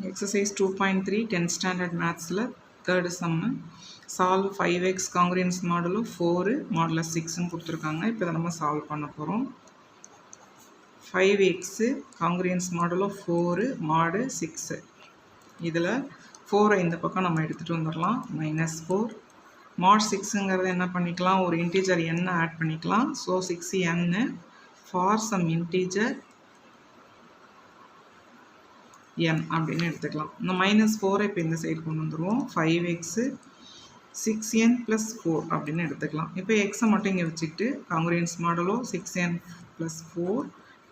Exercise 2.3 10th standard mathsல third sum solve 5x congruence modulo 4 modulus 6 ன்னு கொடுத்திருக்காங்க. இப்போ இத நம்ம சால்வ் பண்ண போறோம். 5x congruence modulo 4 mod 6. இதுல 4 இந்த பக்கம் நம்ம எடுத்துட்டு வந்துறலாம். -4 mod 6ங்கறது என்ன பண்ணிக்கலாம்? ஒரு integer n ஆட் பண்ணிக்கலாம். So 6n for some integer n அப்படின்னு எடுத்துக்கலாம். இந்த -4 இப்போ இந்த சைடு கொண்டு வந்துருவோம். 5x 6n plus 4 அப்படின்னு எடுத்துக்கலாம். இப்போ x மட்டும் இங்கே வச்சுக்கிட்டு congruence modulo 6n plus 4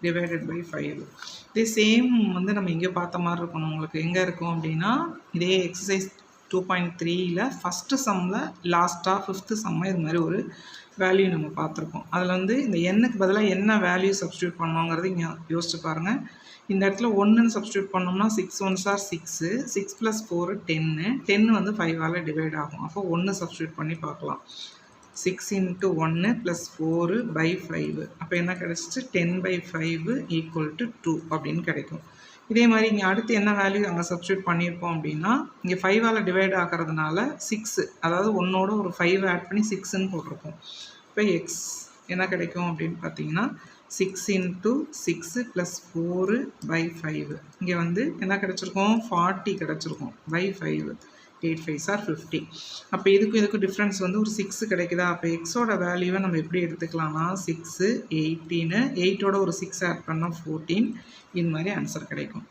divided by 5. இதே சேம் வந்து நம்ம இங்கே பார்த்த மாதிரி இருக்கணும். உங்களுக்கு எங்கே இருக்கும் அப்படின்னா இதே எக்ஸசைஸ் 2.3ல ஃபஸ்ட்டு சம்மில் லாஸ்ட்டாக ஃபிஃப்த்து சம்மில் இது மாதிரி ஒரு வேல்யூ நம்ம பார்த்துருக்கோம். அதில் வந்து இந்த எண்ணுக்கு பதிலாக என்ன வேல்யூ சப்ஸ்டியூட் பண்ணோங்கிறது இங்கே யோசிச்சு பாருங்கள். இந்த இடத்துல 1ன்னு சப்ஸ்டியூட் பண்ணோம்னா 6 1s are 6, 6 plus 4 10, 10 வந்து 5ஆல் டிவைட் ஆகும். அப்போ 1 சப்ஸ்டியூட் பண்ணி பார்க்கலாம். 6 into 1 plus 4 by 5. அப்போ என்ன கிடைச்சிச்சு? 10 by 5 equal to 2 அப்படின்னு கிடைக்கும். இதே மாதிரி இங்கே அடுத்து என்ன வேல்யூ அங்கே சப்ஸ்டியூட் பண்ணியிருப்போம் அப்படின்னா இங்கே 5ஆல் டிவைட் ஆகிறதுனால 6, அதாவது 1ஓட ஒரு 5 ஆட் பண்ணி 6ன்னு போட்டிருப்போம். இப்போ எக்ஸ் என்ன கிடைக்கும் அப்படின்னு பார்த்தீங்கன்னா 6 into 6 plus 4 by 5. இங்கே வந்து என்ன கிடச்சிருக்கோம்? 40 கிடச்சிருக்கோம் by 5. 8 5s are 50. அப்போ இதுக்கு டிஃப்ரென்ஸ் வந்து ஒரு 6 கிடைக்குதா? அப்போ எக்ஸோட வேல்யூவை நம்ம எப்படி எடுத்துக்கலாம்னா 6 18, 8ஓட ஒரு 6 ஆட் பண்ணால் 14. இது மாதிரி ஆன்சர் கிடைக்கும்.